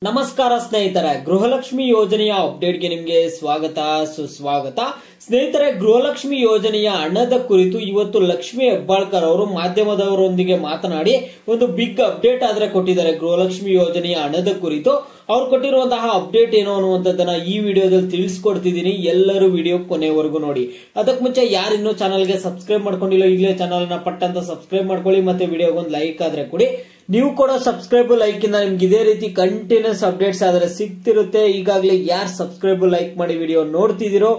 ನಮಸ್ಕಾರ ಸ್ನೇಹಿತರೆ, ಗೃಹಲಕ್ಷ್ಮಿ ಯೋಜನೆಯ ಅಪ್ಡೇಟ್ಗೆ ನಿಮಗೆ ಸ್ವಾಗತ ಸುಸ್ವಾಗತ. ಸ್ನೇಹಿತರೆ, ಗೃಹಲಕ್ಷ್ಮಿ ಯೋಜನೆಯ ಹಣದ ಕುರಿತು ಇವತ್ತು ಲಕ್ಷ್ಮಿ ಹೆಬ್ಬಾಳ್ಕರ್ ಅವರು ಮಾಧ್ಯಮದವರೊಂದಿಗೆ ಮಾತನಾಡಿ ಒಂದು ಬಿಗ್ ಅಪ್ಡೇಟ್ ಆದ್ರೆ ಕೊಟ್ಟಿದ್ದಾರೆ. ಗೃಹಲಕ್ಷ್ಮಿ ಯೋಜನೆಯ ಹಣದ ಕುರಿತು ಅವ್ರು ಕೊಟ್ಟಿರುವಂತಹ ಅಪ್ಡೇಟ್ ಏನು ಅನ್ನುವಂಥದ್ದನ್ನ ಈ ವಿಡಿಯೋದಲ್ಲಿ ತಿಳಿಸ್ಕೊಡ್ತಿದ್ದೀನಿ. ಎಲ್ಲರೂ ವಿಡಿಯೋ ಕೊನೆವರೆಗೂ ನೋಡಿ. ಅದಕ್ಕೆ ಮುಂಚೆ ಯಾರಿನ್ನೂ ಚಾನಲ್ಗೆ ಸಬ್ಸ್ಕ್ರೈಬ್ ಮಾಡ್ಕೊಂಡಿಲ್ಲ, ಈಗಲೇ ಚಾನಲ್ ನ ಪಟ್ಟಂತ ಸಬ್ಸ್ಕ್ರೈಬ್ ಮಾಡ್ಕೊಳ್ಳಿ. ಮತ್ತೆ ವಿಡಿಯೋಗೊಂದು ಲೈಕ್ ಆದ್ರೆ ಕೊಡಿ. ನೀವು ಕೂಡ ಸಬ್ಸ್ಕ್ರೈಬ್ ಲೈಕ್ ಇಂದ ನಿಮ್ಗೆ ಇದೇ ರೀತಿ ಕಂಟಿನ್ಯೂಸ್ ಅಪ್ಡೇಟ್ಸ್ ಆದ್ರೆ ಸಿಗ್ತಿರುತ್ತೆ. ಈಗಾಗಲೇ ಯಾರು ಸಬ್ಸ್ಕ್ರೈಬ್ ಲೈಕ್ ಮಾಡಿ ವಿಡಿಯೋ ನೋಡ್ತಿದ್ದೀರೋ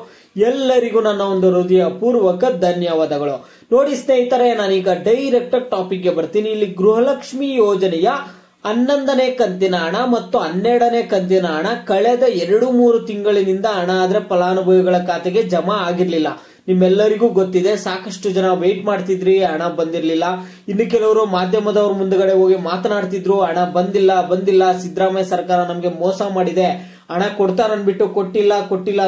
ಎಲ್ಲರಿಗೂ ನನ್ನ ಒಂದು ಹೃದಯ ಪೂರ್ವಕ ಧನ್ಯವಾದಗಳು. ನೋಡಿ ಸ್ನೇಹಿತರೆ, ನಾನೀಗ ಡೈರೆಕ್ಟ್ ಟಾಪಿಕ್ ಗೆ ಬರ್ತೀನಿ. ಇಲ್ಲಿ ಗೃಹಲಕ್ಷ್ಮಿ ಯೋಜನೆಯ 11ನೇ ಕಂತಿನ ಹಣ ಮತ್ತು 12ನೇ ಕಂತಿನ ಹಣ ಕಳೆದ 2-3 ತಿಂಗಳಿನಿಂದ ಹಣ ಆದ್ರೆ ಫಲಾನುಭವಿಗಳ ಖಾತೆಗೆ ಜಮಾ ಆಗಿರ್ಲಿಲ್ಲ. ನಿಮ್ಮೆಲ್ಲರಿಗೂ ಗೊತ್ತಿದೆ, ಸಾಕಷ್ಟು ಜನ ವೇಟ್ ಮಾಡ್ತಿದ್ರಿ, ಹಣ ಬಂದಿರ್ಲಿಲ್ಲ. ಇನ್ನು ಕೆಲವರು ಮಾಧ್ಯಮದವ್ರ ಮುಂದಗಡೆ ಹೋಗಿ ಮಾತನಾಡ್ತಿದ್ರು, ಹಣ ಬಂದಿಲ್ಲ, ಸಿದ್ದರಾಮಯ್ಯ ಸರ್ಕಾರ ನಮ್ಗೆ ಮೋಸ ಮಾಡಿದೆ, ಹಣ ಕೊಡ್ತಾರನ್ಬಿಟ್ಟು ಕೊಟ್ಟಿಲ್ಲ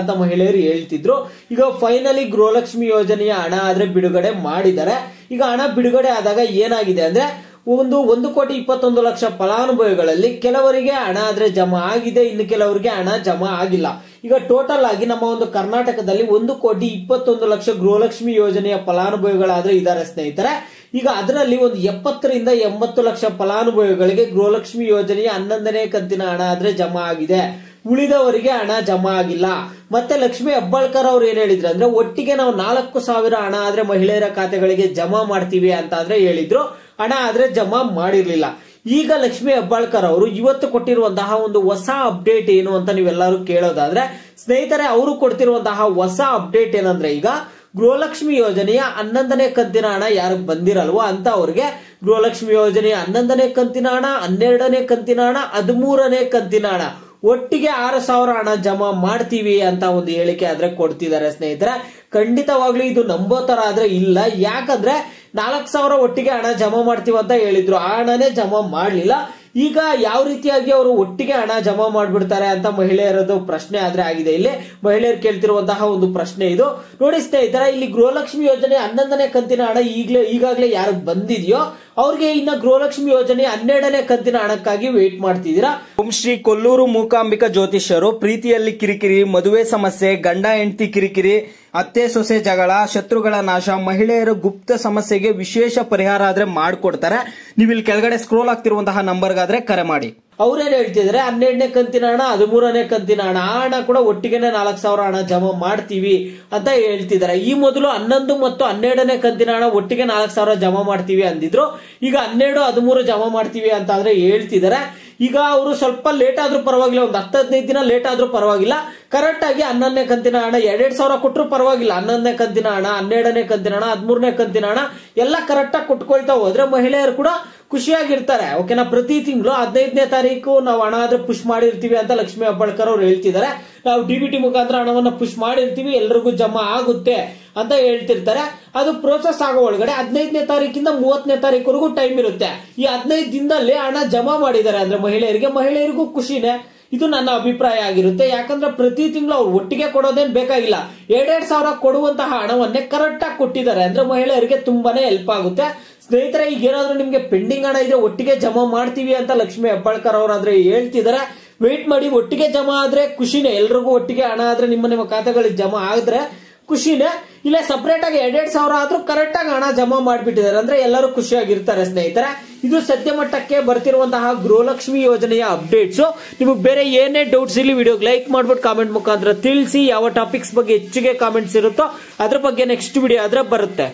ಅಂತ ಮಹಿಳೆಯರು ಹೇಳ್ತಿದ್ರು. ಈಗ ಫೈನಲಿ ಗೃಹಲಕ್ಷ್ಮಿ ಯೋಜನೆಯ ಹಣ ಆದ್ರೆ ಬಿಡುಗಡೆ ಮಾಡಿದ್ದಾರೆ. ಈಗ ಹಣ ಬಿಡುಗಡೆ ಆದಾಗ ಏನಾಗಿದೆ ಅಂದ್ರೆ 1,21,00,000 ಫಲಾನುಭವಿಗಳಲ್ಲಿ ಕೆಲವರಿಗೆ ಹಣ ಆದ್ರೆ ಜಮಾ ಆಗಿದೆ, ಇನ್ನು ಕೆಲವರಿಗೆ ಹಣ ಜಮಾ ಆಗಿಲ್ಲ. ಈಗ ಟೋಟಲ್ ಆಗಿ ನಮ್ಮ ಒಂದು ಕರ್ನಾಟಕದಲ್ಲಿ 1,21,00,000 ಗೃಹಲಕ್ಷ್ಮಿ ಯೋಜನೆಯ ಫಲಾನುಭವಿಗಳಾದ್ರೆ ಇದ್ದಾರೆ ಸ್ನೇಹಿತರೆ. ಈಗ ಅದರಲ್ಲಿ ಒಂದು 70ರಿಂದ 80 ಲಕ್ಷ ಫಲಾನುಭವಿಗಳಿಗೆ ಗೃಹಲಕ್ಷ್ಮಿ ಯೋಜನೆಯ 11ನೇ ಕಂತಿನ ಹಣ ಆದ್ರೆ ಜಮಾ ಆಗಿದೆ, ಉಳಿದವರಿಗೆ ಹಣ ಜಮಾ ಆಗಿಲ್ಲ. ಮತ್ತೆ ಲಕ್ಷ್ಮಿ ಹೆಬ್ಬಾಳ್ಕರ್ ಅವ್ರು ಏನ್ ಹೇಳಿದ್ರು ಅಂದ್ರೆ, ಒಟ್ಟಿಗೆ ನಾವು 4,000 ಹಣ ಆದ್ರೆ ಮಹಿಳೆಯರ ಖಾತೆಗಳಿಗೆ ಜಮಾ ಮಾಡ್ತೀವಿ ಅಂತ ಆದ್ರೆ ಹೇಳಿದ್ರು, ಹಣ ಆದ್ರೆ ಜಮಾ ಮಾಡಿರ್ಲಿಲ್ಲ. ಈಗ ಲಕ್ಷ್ಮಿ ಹೆಬ್ಬಾಳ್ಕರ್ ಅವರು ಇವತ್ತು ಕೊಟ್ಟಿರುವಂತಹ ಒಂದು ಹೊಸ ಅಪ್ಡೇಟ್ ಏನು ಅಂತ ನೀವೆಲ್ಲರೂ ಕೇಳೋದಾದ್ರೆ ಸ್ನೇಹಿತರೆ, ಅವರು ಕೊಡ್ತಿರುವಂತಹ ಹೊಸ ಅಪ್ಡೇಟ್ ಏನಂದ್ರೆ, ಈಗ ಗೃಹಲಕ್ಷ್ಮಿ ಯೋಜನೆಯ 11ನೇ ಕಂತಿನ ಹಣ ಯಾರಿಗೆ ಬಂದಿರಲ್ವೋ ಅಂತ ಅವ್ರಿಗೆ ಗೃಹಲಕ್ಷ್ಮಿ ಯೋಜನೆಯ 11ನೇ ಕಂತಿನ ಹಣ, 12ನೇ ಕಂತಿನ ಹಣ, 13ನೇ ಕಂತಿನ ಹಣ ಒಟ್ಟಿಗೆ 6,000 ಹಣ ಜಮಾ ಮಾಡ್ತೀವಿ ಅಂತ ಒಂದು ಹೇಳಿಕೆ ಆದ್ರೆ ಕೊಡ್ತಿದ್ದಾರೆ ಸ್ನೇಹಿತರೆ. ಖಂಡಿತವಾಗ್ಲೂ ಇದು ನಂಬೋ ತರ ಆದ್ರೆ ಇಲ್ಲ. ಯಾಕಂದ್ರೆ 4,000 ಒಟ್ಟಿಗೆ ಹಣ ಜಮಾ ಮಾಡ್ತೀವಿ ಅಂತ ಹೇಳಿದ್ರು, ಆ ಹಣನೇ ಜಮಾ ಮಾಡ್ಲಿಲ್ಲ. ಈಗ ಯಾವ ರೀತಿಯಾಗಿ ಅವರು ಒಟ್ಟಿಗೆ ಹಣ ಜಮಾ ಮಾಡ್ಬಿಡ್ತಾರೆ ಅಂತ ಮಹಿಳೆಯರದು ಪ್ರಶ್ನೆ ಆದ್ರೆ ಆಗಿದೆ. ಇಲ್ಲಿ ಮಹಿಳೆಯರು ಕೇಳ್ತಿರುವಂತಹ ಒಂದು ಪ್ರಶ್ನೆ ಇದು. ನೋಡಿ ಸ್ನೇಹಿತರೆ, ಇಲ್ಲಿ ಗೃಹಲಕ್ಷ್ಮಿ ಯೋಜನೆ 11ನೇ ಕಂತಿನ ಹಣ ಈಗಾಗಲೇ ಯಾರು ಬಂದಿದೆಯೋ ಅವ್ರಿಗೆ ಇನ್ನ ಗೃಹಲಕ್ಷ್ಮಿ ಯೋಜನೆ 12ನೇ ಕಂತಿನ ಹಣಕ್ಕಾಗಿ ವೇಟ್ ಮಾಡ್ತಿದ್ದೀರಾ. ಓಂ ಶ್ರೀ ಕೊಲ್ಲೂರು ಮೂಕಾಂಬಿಕಾ ಜ್ಯೋತಿಷ್ಯರು ಪ್ರೀತಿಯಲ್ಲಿ ಕಿರಿಕಿರಿ, ಮದುವೆ ಸಮಸ್ಯೆ, ಗಂಡ ಹೆಂಡತಿ ಕಿರಿಕಿರಿ, ಅತ್ತೆ ಸೊಸೆ ಜಗಳ, ಶತ್ರುಗಳ ನಾಶ, ಮಹಿಳೆಯರ ಗುಪ್ತ ಸಮಸ್ಯೆಗೆ ವಿಶೇಷ ಪರಿಹಾರ ಆದ್ರೆ ಮಾಡ್ಕೊಡ್ತಾರೆ. ನೀವು ಇಲ್ಲಿ ಕೆಳಗಡೆ ಸ್ಕ್ರೋಲ್ ಆಗ್ತಿರುವಂತಹ ನಂಬರ್ಗಾದ್ರೆ ಕರೆ ಮಾಡಿ. ಅವ್ರೇನ್ ಹೇಳ್ತಿದ್ರೆ 12ನೇ ಕಂತಿನ ಹಣ, 13ನೇ ಕಂತಿನ ಹಣ, ಆ ಹಣ ಕೂಡ ಒಟ್ಟಿಗೆನೆ 4,000 ಹಣ ಜಮಾ ಮಾಡ್ತೀವಿ ಅಂತ ಹೇಳ್ತಿದ್ದಾರೆ. ಈ ಮೊದಲು 11 ಮತ್ತು 12ನೇ ಕಂತಿನ ಹಣ ಒಟ್ಟಿಗೆ 4,000 ಜಮಾ ಮಾಡ್ತೀವಿ ಅಂದಿದ್ರು. ಈಗ 12, 13 ಜಮಾ ಮಾಡ್ತೀವಿ ಅಂತ ಆದ್ರೆ ಹೇಳ್ತಿದ್ದಾರೆ. ಈಗ ಅವರು ಸ್ವಲ್ಪ ಲೇಟ್ ಆದ್ರೂ ಪರವಾಗಿಲ್ಲ, ಒಂದು 10-15 ದಿನ ಲೇಟ್ ಆದ್ರೂ ಪರವಾಗಿಲ್ಲ, ಕರೆಕ್ಟ್ ಆಗಿ 11ನೇ ಕಂತಿನ ಹಣ 2,000 ಕೊಟ್ಟರು ಪರವಾಗಿಲ್ಲ. 11ನೇ ಕಂತಿನ ಹಣ, 12ನೇ ಕಂತಿನ ಹಣ, 13ನೇ ಕಂತಿನ ಹಣ ಎಲ್ಲ ಕರೆಕ್ಟ್ ಆಗಿ ಕೊಟ್ಕೊಳ್ತಾ ಹೋದ್ರೆ ಮಹಿಳೆಯರು ಕೂಡ ಖುಷಿಯಾಗಿರ್ತಾರೆ. ಓಕೆನಾ? ಪ್ರತಿ ತಿಂಗಳು 15ನೇ ತಾರೀಕು ನಾವು ಹಣ ಆದ್ರೆ ಪುಷ್ ಮಾಡಿರ್ತೀವಿ ಅಂತ ಲಕ್ಷ್ಮಿ ಹೆಬ್ಬಾಳ್ಕರ್ ಅವ್ರು ಹೇಳ್ತಿದ್ದಾರೆ. ನಾವು DBT ಮುಖಾಂತರ ಹಣವನ್ನ ಪುಷ್ ಮಾಡಿರ್ತೀವಿ, ಎಲ್ರಿಗೂ ಜಮಾ ಆಗುತ್ತೆ ಅಂತ ಹೇಳ್ತಿರ್ತಾರೆ. ಅದು ಪ್ರೋಸೆಸ್ ಆಗೋ ಒಳಗಡೆ 15ನೇ ತಾರೀಕಿಂದ 30ನೇ ತಾರೀಕುವರೆಗೂ ಟೈಮ್ ಇರುತ್ತೆ. ಈ 15 ದಿನದಲ್ಲಿ ಹಣ ಜಮಾ ಮಾಡಿದ್ದಾರೆ ಅಂದ್ರೆ ಮಹಿಳೆಯರಿಗೂ ಖುಷಿನೇ. ಇದು ನನ್ನ ಅಭಿಪ್ರಾಯ ಆಗಿರುತ್ತೆ. ಯಾಕಂದ್ರೆ ಪ್ರತಿ ತಿಂಗಳು ಅವ್ರು ಒಟ್ಟಿಗೆ ಕೊಡೋದೇನ್ ಬೇಕಾಗಿಲ್ಲ, 2,000 ಕೊಡುವಂತಹ ಹಣವನ್ನೇ ಕರೆಕ್ಟ್ ಆಗಿ ಕೊಟ್ಟಿದ್ದಾರೆ ಅಂದ್ರೆ ಮಹಿಳೆಯರಿಗೆ ತುಂಬಾನೇ ಹೆಲ್ಪ್ ಆಗುತ್ತೆ. ಸ್ನೇಹಿತರೆ, ಈಗ ಏನಾದ್ರೂ ನಿಮ್ಗೆ ಪೆಂಡಿಂಗ್ ಹಣ ಇದ್ರೆ ಒಟ್ಟಿಗೆ ಜಮಾ ಮಾಡ್ತೀವಿ ಅಂತ ಲಕ್ಷ್ಮಿ ಹೆಬ್ಬಾಳ್ಕರ್ ಅವರಾದ್ರೆ ಹೇಳ್ತಿದ್ದಾರೆ. ವೇಟ್ ಮಾಡಿ, ಒಟ್ಟಿಗೆ ಜಮಾ ಆದ್ರೆ ಖುಷಿನೇ. ಎಲ್ರಿಗೂ ಒಟ್ಟಿಗೆ ಹಣ ಆದ್ರೆ ನಿಮ್ಮ ಖಾತೆಗಳಿಗೆ ಜಮಾ ಆದ್ರೆ ಖುಷಿನೇ. ಇಲ್ಲ ಸಪರೇಟ್ ಆಗಿ 2,000 ಆದ್ರೂ ಕರೆಕ್ಟ್ ಆಗಿ ಹಣ ಜಮಾ ಮಾಡ್ಬಿಟ್ಟಿದ್ದಾರೆ ಅಂದ್ರೆ ಎಲ್ಲರೂ ಖುಷಿಯಾಗಿರ್ತಾರೆ ಸ್ನೇಹಿತರೆ. ಇದು ಸದ್ಯ ಮಟ್ಟಕ್ಕೆ ಬರ್ತಿರುವಂತಹ ಗೃಹಲಕ್ಷ್ಮಿ ಯೋಜನೆಯ ಅಪ್ಡೇಟ್ಸ್. ನಿಮಗೆ ಬೇರೆ ಏನೇ ಡೌಟ್ಸ್ ಇಲ್ಲಿ ವಿಡಿಯೋಗೆ ಲೈಕ್ ಮಾಡ್ಬಿಟ್ಟು ಕಾಮೆಂಟ್ ಮುಖಾಂತರ ತಿಳಿಸಿ. ಯಾವ ಟಾಪಿಕ್ಸ್ ಬಗ್ಗೆ ಹೆಚ್ಚಿಗೆ ಕಾಮೆಂಟ್ಸ್ ಇರುತ್ತೋ ಅದ್ರ ಬಗ್ಗೆ ನೆಕ್ಸ್ಟ್ ವಿಡಿಯೋ ಆದ್ರೆ ಬರುತ್ತೆ.